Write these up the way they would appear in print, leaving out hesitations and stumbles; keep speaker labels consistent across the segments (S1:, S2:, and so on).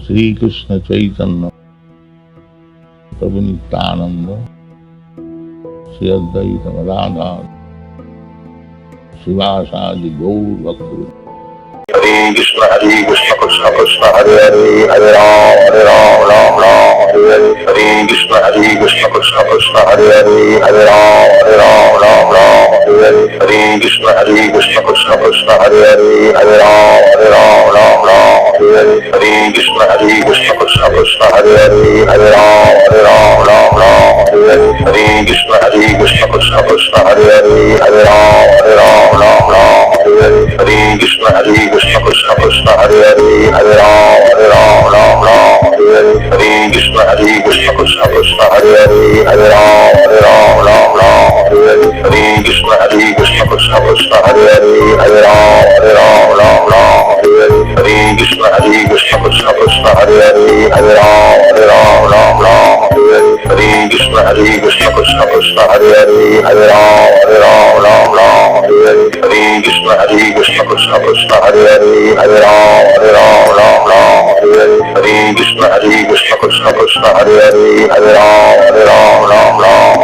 S1: শ্রীকৃষ্ণ চৈতন্য প্রভু নিত্যানন্দ শ্রী অদ্বৈত গদাধর শিবাসাদি গৌর ভক্ত। হরে কৃষ্ণ কৃষ্ণ কৃষ্ণ হরে হরে, হরে রাম রাম রাম হরে হরে। হরে কৃষ্ণ কৃষ্ণ কৃষ্ণ হরে হরে, হরে রাম রাম রাম হরে হরে। হরে কৃষ্ণ কৃষ্ণ কৃষ্ণ হরে হরে, হরে রাম রাম রাম হরে হরে। হরে কৃষ্ণ কৃষ্ণ কৃষ্ণ হরে হরে, হরে রাম রাম রাম হরে হরে। হরে কৃষ্ণ কৃষ্ণ কৃষ্ণ হরে হরে, হরে রাম রাম রাম হরে হরে। হরে কৃষ্ণ কৃষ্ণ কৃষ্ণ হরে হরে, হরে রাম রাম রাম হরে হরে। হরে কৃষ্ণ কৃষ্ণ কৃষ্ণ হরে হরে, হরে রাম রাম রাম হরে হরে। হরে কৃষ্ণ কৃষ্ণ কৃষ্ণ হরে হরে, হরে রাম রাম রাম হরে হরে। হরে কৃষ্ণ কৃষ্ণ কৃষ্ণ হরে হরে, হরে রাম রাম রাম হরে হরে। হরে কৃষ্ণ কৃষ্ণ কৃষ্ণ হরে হরে, হরে রাম রাম রাম হরে হরে। হরে কৃষ্ণ কৃষ্ণ কৃষ্ণ হরে হরে, হরে রাম রাম রাম হরে হরে। হরে কৃষ্ণ কৃষ্ণ কৃষ্ণ হরে হরে, হরে রাম রাম রাম হরে হরে। হরে কৃষ্ণ কৃষ্ণ কৃষ্ণ হরে হরে, হরে রাম রাম রাম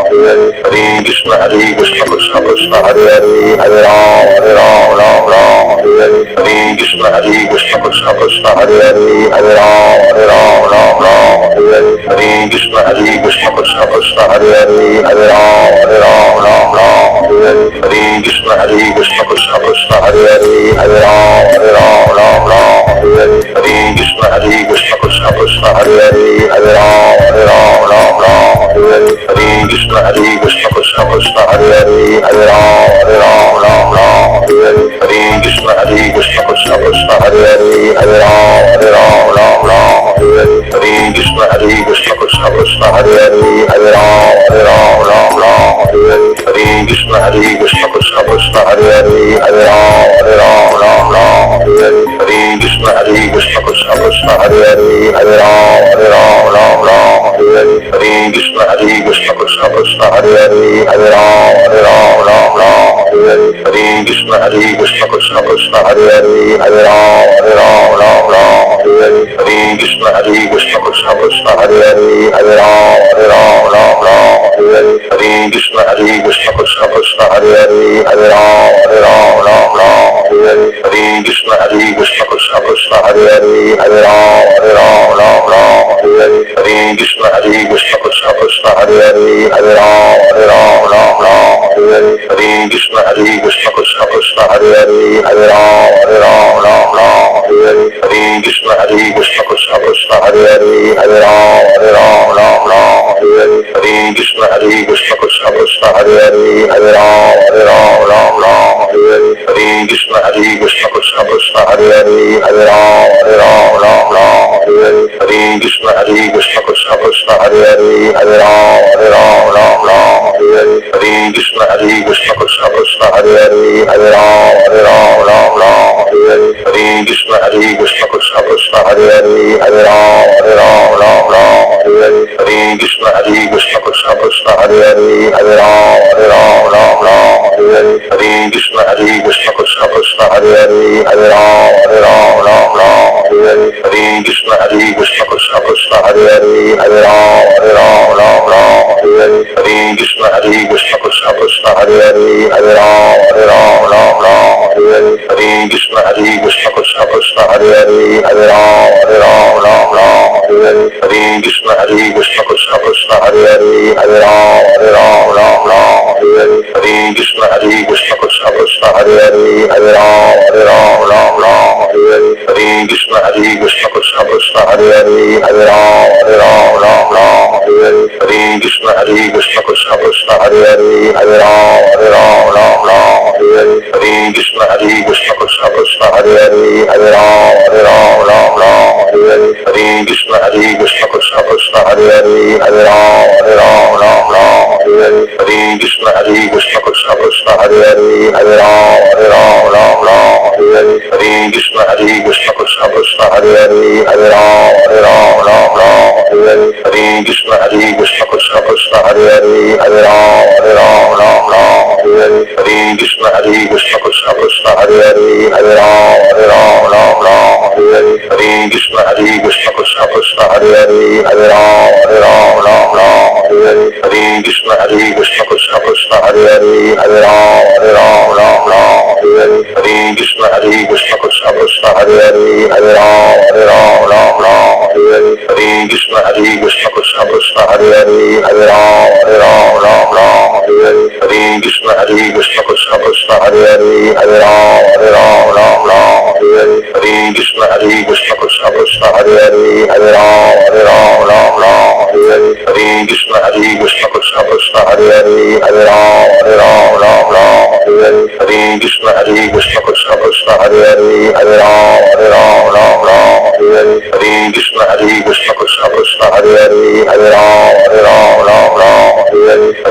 S1: হরে হরে। হরে কৃষ্ণ কৃষ্ণ কৃষ্ণ হরে হরে, হরে রাম রাম রাম হরে হরে। হরে কৃষ্ণ কৃষ্ণ কৃষ্ণ হরে হরে, হরে রাম রাম রাম হরে হরে। হরে কৃষ্ণ কৃষ্ণ কৃষ্ণ হরে হরে, হরে রাম রাম রাম হরে হরে। হরে কৃষ্ণ কৃষ্ণ কৃষ্ণ হরে হরে, হরে রাম রাম রাম হরে হরে। হরে কৃষ্ণ কৃষ্ণ কৃষ্ণ হরে হরে, হরে রাম রাম রাম হরে হরে। হরে কৃষ্ণ কৃষ্ণ কৃষ্ণ হরে হরে, হরে রাম রাম রাম হরে হরে। হরে কৃষ্ণ কৃষ্ণ কৃষ্ণ হরে হরে, হরে রাম রাম রাম হরে হরে। হরে কৃষ্ণ কৃষ্ণ কৃষ্ণ হরে হরে, হরে রাম রাম রাম হরে হরে। হরে কৃষ্ণ কৃষ্ণ কৃষ্ণ হরে হরে, হরে রাম রাম রাম হরে হরে। হরে কৃষ্ণ কৃষ্ণ কৃষ্ণ হরে হরে, হরে রাম রাম রাম হরে হরে। হরে কৃষ্ণ কৃষ্ণ কৃষ্ণ হরে হরে, হরে রাম রাম রাম হরে হরে। হরে কৃষ্ণ কৃষ্ণ কৃষ্ণ হরে হরে, হরে রাম রাম রাম হরে হরে। হরে কৃষ্ণ কৃষ্ণ কৃষ্ণ হরে হরে, হরে রাম রাম রাম হরে হরে। হরে কৃষ্ণ কৃষ্ণ কৃষ্ণ হরে হরে, হরে রাম রাম রাম হরে হরে। হরে কৃষ্ণ কৃষ্ণ কৃষ্ণ হরে হরে, হরে রাম রাম রাম হরে হরে। হরে কৃষ্ণ কৃষ্ণ কৃষ্ণ হরে হরে, হরে রাম রাম রাম হরে হরে। হরে কৃষ্ণ কৃষ্ণ কৃষ্ণ হরে হরে, হরে রাম রাম রাম হরে হরে। হরে কৃষ্ণ কৃষ্ণ কৃষ্ণ হরে হরে, হরে রাম রাম রাম হরে হরে। হরে কৃষ্ণ কৃষ্ণ কৃষ্ণ হরে হরে, হরে রাম রাম রাম হরে হরে। হরে কৃষ্ণ কৃষ্ণ কৃষ্ণ হরে হরে, হরে রাম রাম রাম হরে হরে। হরে কৃষ্ণ কৃষ্ণ কৃষ্ণ হরে হরে, হরে রাম রাম রাম হরে হরে। হরে কৃষ্ণ কৃষ্ণ কৃষ্ণ হরে হরে, হরে রাম রাম রাম হরে হরে। হরে কৃষ্ণ কৃষ্ণ কৃষ্ণ হরে হরে, হরে রাম রাম রাম হরে হরে। হরে কৃষ্ণ কৃষ্ণ কৃষ্ণ হরে হরে, হরে রাম রাম রাম হরে হরে। হরে কৃষ্ণ কৃষ্ণ কৃষ্ণ হরে হরে, হরে রাম রাম রাম হরে হরে। হরে কৃষ্ণ কৃষ্ণ কৃষ্ণ হরে হরে, হরে রাম রাম রাম হরে হরে। হরে কৃষ্ণ কৃষ্ণ কৃষ্ণ হরে হরে, হরে রাম রাম রাম হরে হরে। হরে কৃষ্ণ কৃষ্ণ কৃষ্ণ হরে হরে, হরে রাম রাম রাম হরে হরে। হরে কৃষ্ণ কৃষ্ণ কৃষ্ণ হরে হরে, হরে রাম রাম রাম হরে হরে। হরে কৃষ্ণ কৃষ্ণ কৃষ্ণ হরে হরে, হরে রাম রাম রাম হরে হরে। হরে কৃষ্ণ কৃষ্ণ কৃষ্ণ হরে হরে, হরে রাম রাম রাম হরে হরে। হরে কৃষ্ণ কৃষ্ণ কৃষ্ণ হরে হরে, হরে রাম রাম রাম হরে হরে। হরে কৃষ্ণ কৃষ্ণ কৃষ্ণ হরে হরে, হরে রাম রাম রাম হরে হরে। হরে কৃষ্ণ কৃষ্ণ কৃষ্ণ হরে হরে, হরে রাম রাম রাম হরে হরে। হরে কৃষ্ণ কৃষ্ণ কৃষ্ণ হরে হরে, হরে রাম রাম রাম হরে হরে। হরে কৃষ্ণ কৃষ্ণ কৃষ্ণ হরে হরে, হরে রাম রাম রাম হরে হরে। হরে কৃষ্ণ কৃষ্ণ কৃষ্ণ হরে হরে, হরে রাম রাম রাম হরে হরে। হরে Krishna Krishna Krishna Hare Hare Hare Ram Ram Ram Hare Hare Hare Krishna Krishna Krishna Hare Hare Hare Ram Ram Ram Hare Hare Hare Krishna Krishna Krishna Hare Hare Hare Ram Ram Ram Hare Hare Hare Krishna Krishna Krishna Hare Hare Hare Ram Ram Hare Hare Hare Krishna Krishna Krishna Hare Hare Hare Ram Ram Hare Hare Hare Krishna Krishna Krishna Hare Hare Hare Ram Ram Hare Hare Hare Krishna Krishna Krishna Hare Hare Hare Ram Ram Hare Hare Hare Krishna Krishna Krishna Hare Hare Hare Ram Ram Hare Hare Hare Krishna Krishna Krishna Hare Hare Hare Ram Ram Hare Hare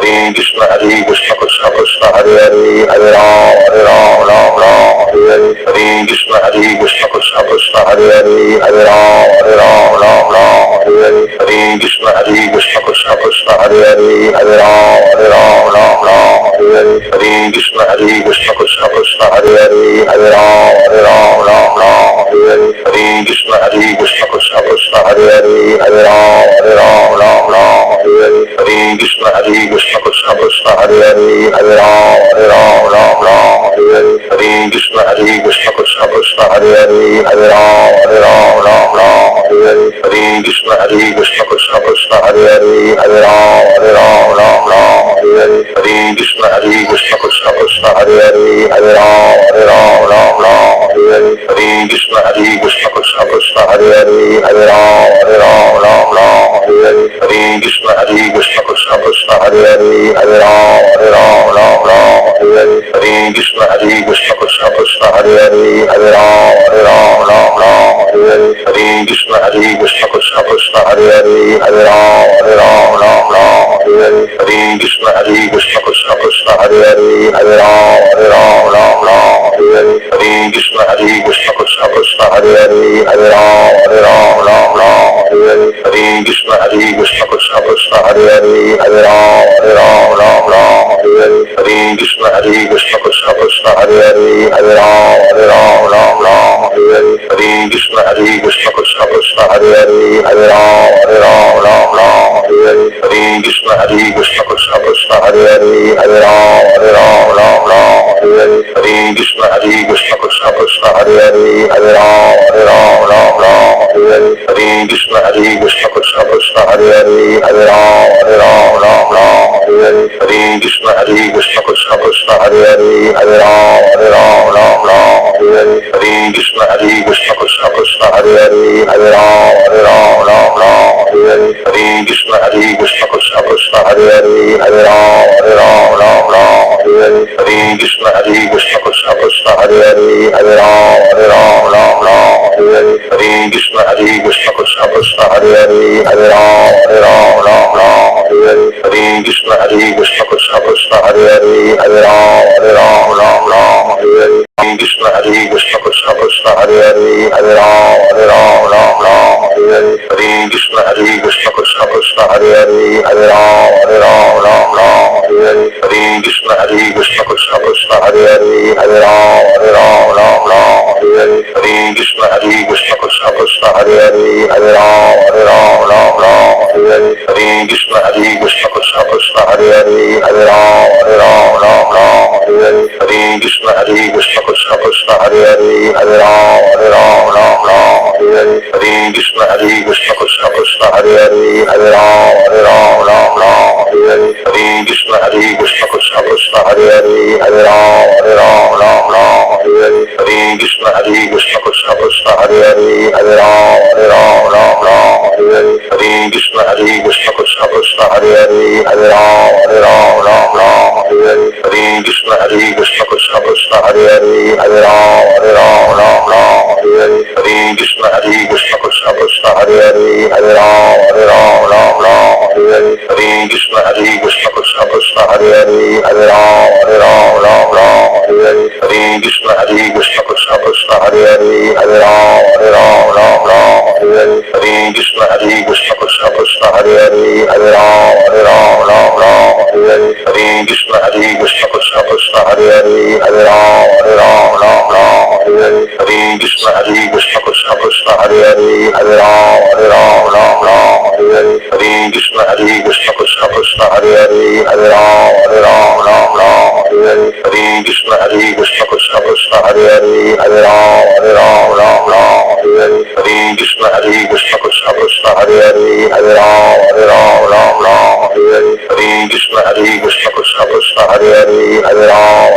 S1: Hare Krishna Krishna Krishna Hare Hare Hare Ram Ram Hare Hare Hare Krishna Krishna Krishna Hare Hare Hare Ram Ram Hare Hare Hare Krishna Krishna Krishna Hare Hare Hare Ram Ram Hare Hare Hare Krishna Krishna Krishna Hare Hare Hare Ram Ram Hare Hare Hare Krishna Krishna Krishna Hare Hare Hare Ram Ram Hare Hare Hare Krishna Krishna Krishna Hare Hare Hare Ram Ram Hare Hare Hare Krishna Krishna Krishna Hare Hare Hare Ram Ram Hare Hare Hare Krishna Krishna Krishna Hare Hare Hare Ram Ram Hare Hare Hare Krishna Krishna Krishna Hare Hare Hare Ram Ram Hare Hare Hare Krishna Krishna Krishna Hare Hare Hare Ram Ram Hare Hare Hare Krishna Krishna Krishna Hare Hare Hare Ram Ram Hare Hare Hare Krishna Krishna Krishna Hare Hare Hare Ram Ram Hare Hare Hare Krishna Krishna Krishna Hare Hare Hare Ram Ram Hare Hare Hare Krishna Krishna Krishna Hare Hare Hare Ram Ram Hare Hare Hare Krishna Krishna Krishna Hare Hare Hare Ram Ram Hare Hare Hare Krishna Krishna Krishna Hare Hare Hare Ram Ram Hare Hare Hare Krishna Krishna Krishna Hare Hare Hare Ram Ram Hare Hare Hare Krishna Krishna Krishna Hare Hare Hare Ram Ram Hare Hare Hare Krishna Krishna Krishna Hare Hare Hare Ram Ram Hare Hare Hare Krishna Krishna Krishna Hare Hare Hare Ram Ram Hare Hare Hare Krishna Krishna Krishna Hare Hare Hare Ram Ram Hare Hare Hare Krishna Krishna Krishna Hare Hare Hare Ram Ram Hare Hare Hare Krishna Krishna Krishna Hare Hare Hare Ram Ram Hare Hare Hare Krishna Krishna Krishna Hare Hare Hare Ram Ram Hare Hare Hare Krishna Krishna Krishna Hare Hare Hare Ram Ram Hare Hare Hare Krishna Krishna Krishna Hare Hare Hare Ram Ram Hare Hare Hare Krishna Krishna Krishna Hare Hare Hare Ram Ram Hare Hare Hare Krishna Krishna Krishna Hare Hare Hare Ram Ram Hare Hare Hare Krishna Krishna Krishna Hare Hare Hare Ram Ram Hare Hare Hare Krishna Krishna Krishna Hare Hare Hare Ram Ram Hare Hare Hare Krishna Krishna Krishna Hare Hare Hare Ram Ram Hare Hare Hare Krishna Krishna Krishna Hare Hare Hare Ram Ram Hare Hare Hare Krishna Krishna Krishna Hare Hare Hare Ram Ram Hare Hare Hare Krishna Krishna Krishna Hare Hare Hare Ram Ram Hare Hare Hare Krishna Krishna Krishna Hare Hare Hare Ram Ram Hare Hare Hare Krishna Krishna Krishna Hare Hare Hare Ram Ram Hare Hare Hare Krishna Krishna Krishna Hare Hare Hare Ram Ram Hare Hare Hare Krishna Krishna Krishna Hare Hare Hare Ram Ram Hare Hare Hare Krishna Krishna Krishna Hare Hare Hare Ram Ram Hare Hare Hare Krishna Krishna Krishna Hare Hare Hare Ram Ram Hare Hare Hare Krishna Krishna Krishna Hare Hare Hare Ram Ram Hare Hare Hare Krishna Krishna Krishna Hare Hare Hare Ram Ram Hare Hare Hare Krishna Krishna Krishna Hare Hare Hare Ram Ram Hare Hare Hare Krishna Krishna Krishna Hare Hare Hare Ram Hare Ram, Ram Ram, Hare Hare, Hare Krishna Krishna Krishna, Hare Hare, Hare Ram, Ram Ram, Hare Hare, Hare Krishna Krishna Krishna, Hare Hare, Hare Ram, Ram Ram, Hare Hare, Hare Krishna Krishna Krishna, Hare Hare, Hare Ram,